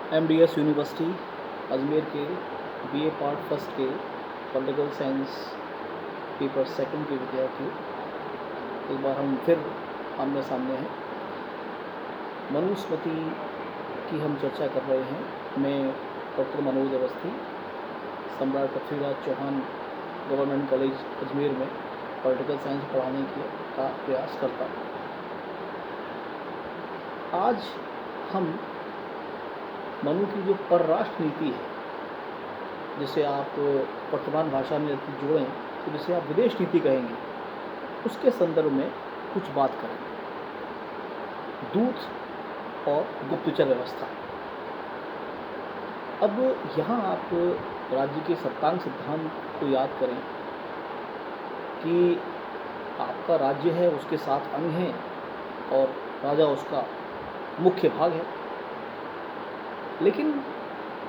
MDS university Ajmer के BA part first के political science paper second के विद्यार्थी एक बार हम फिर आमने सामने हैं। मनुस्मृति की हम चर्चा कर रहे हैं। मैं डॉक्टर मनोज अवस्थी, सम्राट पृथ्वीराज चौहान गवर्नमेंट कॉलेज अजमेर में पॉलिटिकल साइंस पढ़ाने का प्रयास करता हूँ। आज हम मनु की जो परराष्ट्र नीति है, जिसे आप वर्तमान भाषा में यदि जोड़ें तो जिसे आप विदेश नीति कहेंगे, उसके संदर्भ में कुछ बात करें। दूत और गुप्तचर व्यवस्था। अब यहाँ आप राज्य के सत्तांग सिद्धांत को याद करें कि आपका राज्य है, उसके 7 अंग हैं और राजा उसका मुख्य भाग है। लेकिन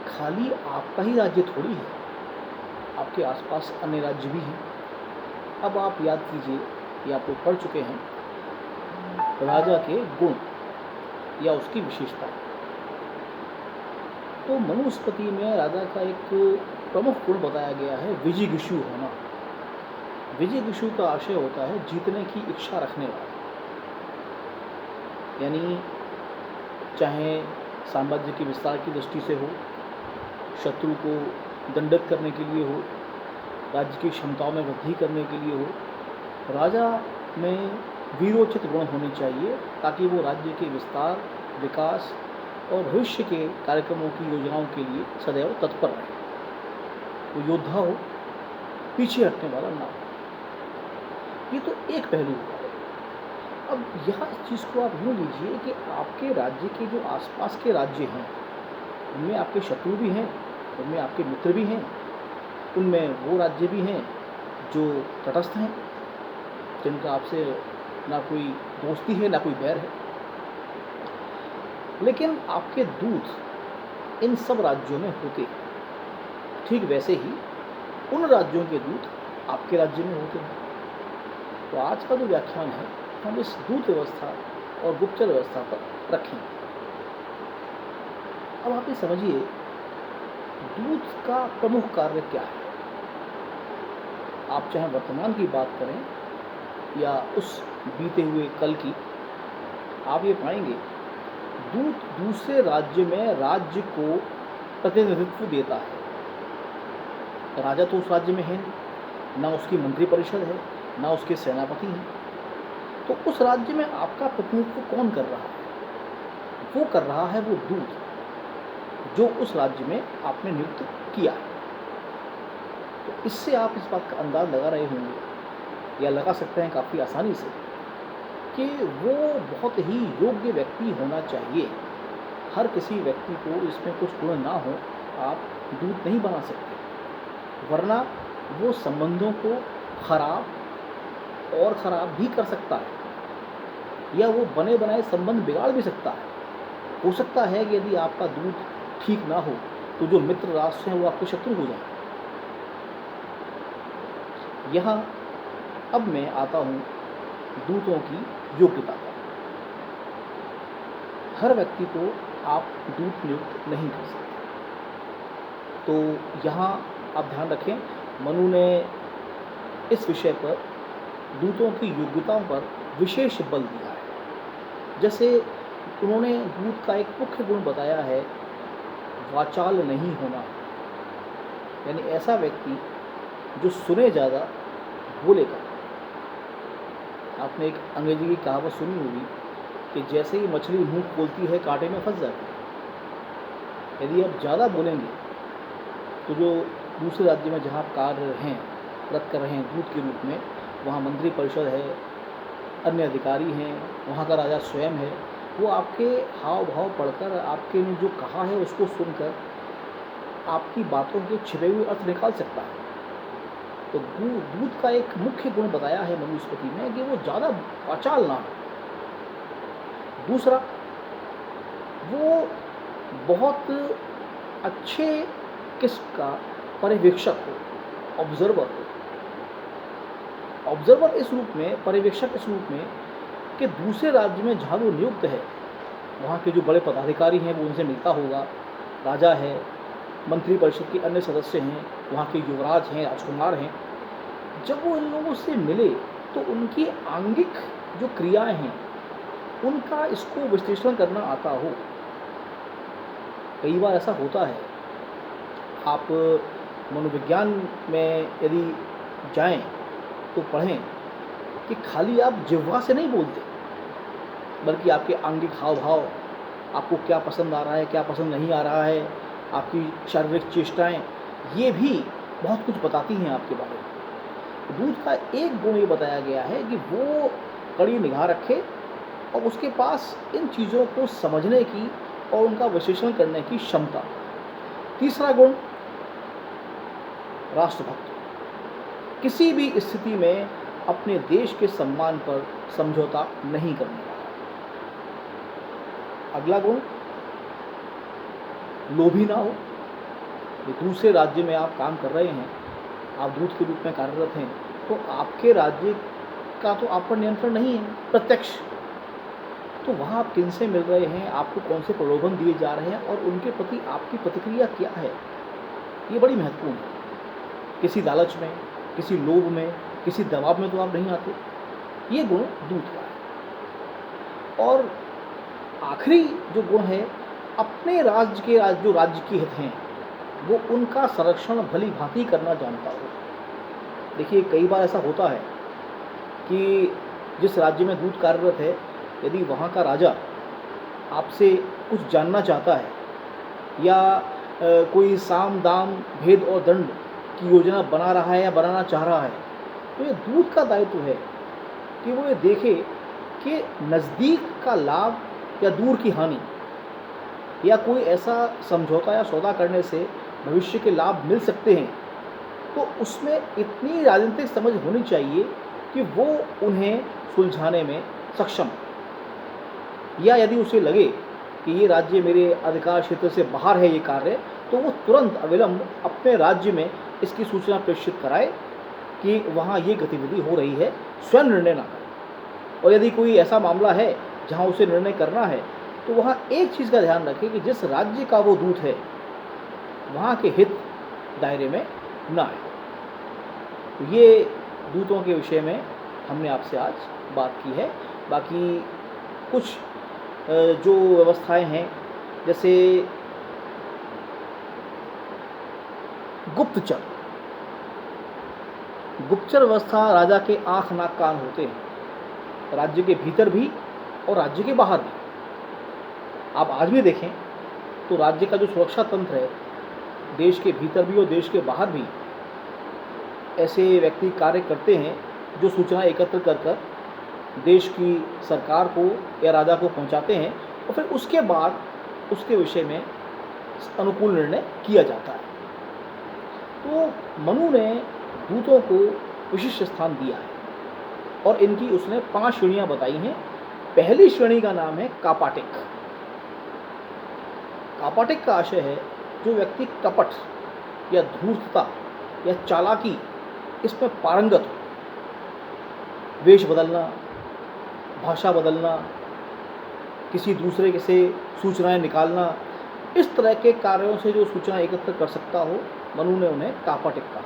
खाली आपका ही राज्य थोड़ी है, आपके आसपास अन्य राज्य भी हैं। अब आप याद कीजिए, ये आप लोग पढ़ चुके हैं, राजा के गुण या उसकी विशेषता। तो मनुस्मृति में राजा का एक प्रमुख गुण बताया गया है, विजिगीषु होना। विजिगीषु का आशय होता है जीतने की इच्छा रखने वाला, यानी चाहे साम्राज्य के विस्तार की दृष्टि से हो, शत्रु को दंडित करने के लिए हो, राज्य की क्षमताओं में वृद्धि करने के लिए हो, राजा में वीरोचित गुण होने चाहिए ताकि वो राज्य के विस्तार, विकास और भविष्य के कार्यक्रमों की योजनाओं के लिए सदैव तत्पर रहे। वो योद्धा हो, पीछे हटने वाला ना हो। ये तो एक पहलू हुआ। अब यहाँ इस चीज़ को आप यूँ लीजिए कि आपके राज्य के जो आसपास के राज्य हैं, उनमें आपके शत्रु भी हैं, उनमें आपके मित्र भी हैं, उनमें वो राज्य भी हैं जो तटस्थ हैं, जिनका आपसे ना कोई दोस्ती है ना कोई बैर है। लेकिन आपके दूत इन सब राज्यों में होते हैं। ठीक वैसे ही उन राज्यों के दूत आपके राज्य में होते हैं। तो आज का जो व्याख्यान है, हम इस दूत व्यवस्था और गुप्तचर व्यवस्था पर रखेंगे। अब आप ये समझिए, दूत का प्रमुख कार्य क्या है। आप चाहे वर्तमान की बात करें या उस बीते हुए कल की, आप ये पाएंगे दूत दूसरे राज्य में राज्य को प्रतिनिधित्व देता है। राजा तो उस राज्य में है नहीं, ना उसकी मंत्रिपरिषद है, ना उसके सेनापति हैं। तो उस राज्य में आपका प्रतिनिधित्व कौन कर रहा है? वो कर रहा है वो दूत, जो उस राज्य में आपने नियुक्त किया है। तो इससे आप इस बात का अंदाज लगा रहे होंगे या लगा सकते हैं काफ़ी आसानी से कि वो बहुत ही योग्य व्यक्ति होना चाहिए। हर किसी व्यक्ति को इसमें कुछ गुण ना हो, आप दूत नहीं बना सकते, वरना वो संबंधों को खराब और ख़राब भी कर सकता है, या वो बने बनाए संबंध बिगाड़ भी सकता है। हो सकता है कि यदि आपका दूत ठीक ना हो तो जो मित्र राष्ट्र हैं वो आपके शत्रु हो जाए। यहाँ अब मैं आता हूँ दूतों की योग्यता पर। हर व्यक्ति को आप दूत नियुक्त नहीं कर सकते। तो यहाँ आप ध्यान रखें, मनु ने इस विषय पर दूतों की योग्यताओं पर विशेष बल दिया है। जैसे उन्होंने दूत का एक मुख्य गुण बताया है, वाचाल नहीं होना, यानी ऐसा व्यक्ति जो सुने ज़्यादा बोलेगा। आपने एक अंग्रेजी की कहावत सुनी होगी कि जैसे ही मछली मुंह खोलती है कांटे में फंस जाती है। यदि आप ज़्यादा बोलेंगे तो जो दूसरे राज्य में जहाँ आप कार्य हैं, रख कर रहे हैं दूत के रूप में, वहाँ मंत्री परिषद है, अन्य अधिकारी हैं, वहाँ का राजा स्वयं है, वो आपके हाव भाव पढ़कर आपके ने जो कहा है उसको सुनकर आपकी बातों के छिपे हुए अर्थ निकाल सकता है। तो दूत का एक मुख्य गुण बताया है मनुस्मृति में कि वो ज़्यादा वाचाल ना हो। दूसरा, वो बहुत अच्छे किस्म का पर्यवेक्षक हो, ऑब्जर्वर हो। ऑब्जर्वर इस रूप में, पर्यवेक्षक इस रूप में कि दूसरे राज्य में जहाँ वो नियुक्त है, वहाँ के जो बड़े पदाधिकारी हैं वो उनसे मिलता होगा, राजा है, मंत्रिपरिषद के अन्य सदस्य हैं, वहाँ के युवराज हैं, राजकुमार हैं, जब वो इन लोगों से मिले तो उनकी आंगिक जो क्रियाएं हैं उनका इसको विश्लेषण करना आता हो। कई बार ऐसा होता है, आप मनोविज्ञान में यदि जाएं तो पढ़ें कि खाली आप जिह्वा से नहीं बोलते, बल्कि आपके आंगिक हाव भाव, आपको क्या पसंद आ रहा है, क्या पसंद नहीं आ रहा है, आपकी शारीरिक चेष्टाएं, ये भी बहुत कुछ बताती हैं आपके बारे में। दूध का एक गुण ये बताया गया है कि वो कड़ी निगाह रखे और उसके पास इन चीज़ों को समझने की और उनका विश्लेषण करने की क्षमता। तीसरा गुण, राष्ट्रभक्त, किसी भी स्थिति में अपने देश के सम्मान पर समझौता नहीं करने वाला। अगला गुण, लोभी ना हो। दूसरे राज्य में आप काम कर रहे हैं, आप दूत के रूप में कार्यरत हैं, तो आपके राज्य का तो आप पर नियंत्रण नहीं है प्रत्यक्ष, तो वहाँ आप किन से मिल रहे हैं, आपको कौन से प्रलोभन दिए जा रहे हैं और उनके प्रति आपकी प्रतिक्रिया क्या है, ये बड़ी महत्वपूर्ण है। किसी लालच में, किसी लोभ में, किसी दबाव में तो आप नहीं आते। ये गुण दूत का है। और आखिरी जो गुण है, अपने राज्य के जो राज्य के हित हैं वो उनका संरक्षण भली भांति करना जानता हो। देखिए, कई बार ऐसा होता है कि जिस राज्य में दूत कार्यरत है, यदि वहाँ का राजा आपसे कुछ जानना चाहता है या कोई साम दाम भेद और दंड की योजना बना रहा है या बनाना चाह रहा है, तो ये दूत का दायित्व है कि वो ये देखे कि नज़दीक का लाभ या दूर की हानि, या कोई ऐसा समझौता या सौदा करने से भविष्य के लाभ मिल सकते हैं, तो उसमें इतनी राजनीतिक समझ होनी चाहिए कि वो उन्हें सुलझाने में सक्षम। या यदि उसे लगे कि ये राज्य मेरे अधिकार क्षेत्र से बाहर है ये कार्य, तो वो तुरंत अविलंब अपने राज्य में इसकी सूचना प्रेषित कराए कि वहाँ ये गतिविधि हो रही है, स्वयं निर्णय ना करे। और यदि कोई ऐसा मामला है जहाँ उसे निर्णय करना है, तो वहाँ एक चीज़ का ध्यान रखें कि जिस राज्य का वो दूत है वहाँ के हित दायरे में ना आए। तो ये दूतों के विषय में हमने आपसे आज बात की है। बाकी कुछ जो व्यवस्थाएं हैं, जैसे गुप्तचर, गुप्तचर व्यवस्था राजा के आँख नाक कान होते हैं, राज्य के भीतर भी और राज्य के बाहर भी। आप आज भी देखें तो राज्य का जो सुरक्षा तंत्र है, देश के भीतर भी और देश के बाहर भी ऐसे व्यक्ति कार्य करते हैं जो सूचना एकत्र कर कर देश की सरकार को या राजा को पहुंचाते हैं और फिर उसके बाद उसके विषय में अनुकूल निर्णय किया जाता है। तो मनु ने दूतों को विशिष्ट स्थान दिया है और इनकी उसने 5 श्रेणियां बताई हैं। पहली श्रेणी का नाम है कापाटिक। कापाटिक का आशय है जो व्यक्ति कपट या धूर्तता या चालाकी इसमें पारंगत हो, वेश बदलना, भाषा बदलना, किसी दूसरे के से सूचनाएं निकालना, इस तरह के कार्यों से जो सूचना एकत्र कर सकता हो, मनु ने उन्हें कापाटिक कहा।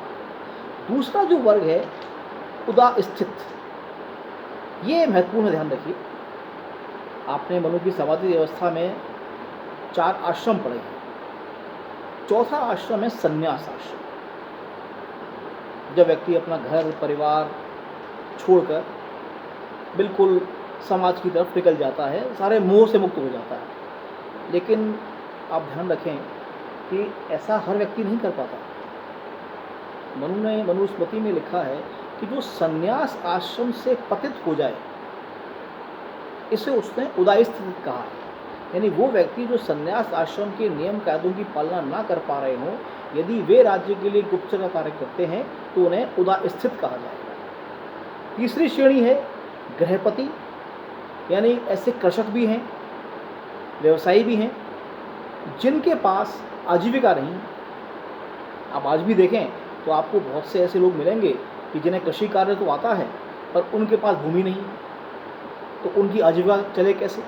दूसरा जो वर्ग है उदास्थित, ये महत्वपूर्ण ध्यान रखिए। आपने मनु की समाधि व्यवस्था में 4 आश्रम पढ़े हैं। चौथा आश्रम है संन्यास आश्रम। जब व्यक्ति अपना घर परिवार छोड़कर बिल्कुल समाज की तरफ निकल जाता है, सारे मोह से मुक्त हो जाता है। लेकिन आप ध्यान रखें कि ऐसा हर व्यक्ति नहीं कर पाता। मनु ने मनुस्मृति में लिखा है कि जो संन्यास आश्रम से पतित हो जाए, इसे उसने उदास्थित कहा है। यानी वो व्यक्ति जो संन्यास आश्रम के नियम कायदों की पालना ना कर पा रहे हों, यदि वे राज्य के लिए गुप्तचर का कार्य करते हैं तो उन्हें उदास्थित कहा जाएगा। तीसरी श्रेणी है गृहपति, यानी ऐसे कृषक भी हैं, व्यवसायी भी हैं, जिनके पास आजीविका नहीं। आप आज भी देखें तो आपको बहुत से ऐसे लोग मिलेंगे कि जिन्हें कृषि कार्य तो आता है पर उनके पास भूमि नहीं, तो उनकी आजीविका चले कैसे।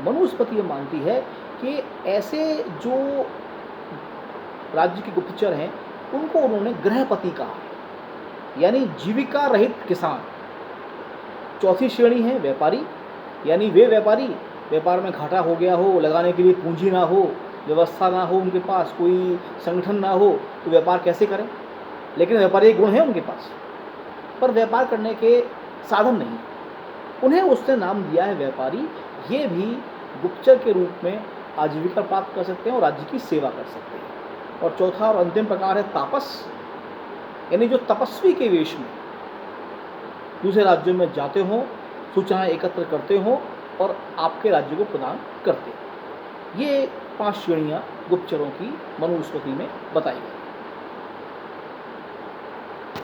मनुस्मृति ये मानती है कि ऐसे जो राज्य के गुप्तचर हैं, उनको उन्होंने गृहपति कहा, यानी जीविका रहित किसान। चौथी श्रेणी है व्यापारी, यानी वे व्यापारी, व्यापार में घाटा हो गया हो, लगाने के लिए पूंजी ना हो, व्यवस्था ना हो, उनके पास कोई संगठन ना हो, तो व्यापार कैसे करें। लेकिन व्यापारी गुण है उनके पास, पर व्यापार करने के साधन नहीं, उन्हें उसने नाम दिया है व्यापारी। ये भी गुप्तचर के रूप में आजीविका प्राप्त कर सकते हैं और राज्य की सेवा कर सकते हैं। और चौथा और अंतिम प्रकार है तापस, यानी जो तपस्वी के वेश में दूसरे राज्यों में जाते हों, सूचनाएं एकत्र करते हों और आपके राज्य को प्रदान करते हैं। ये 5 श्रेणियाँ गुप्तचरों की मनुस्मृति में बताई गई।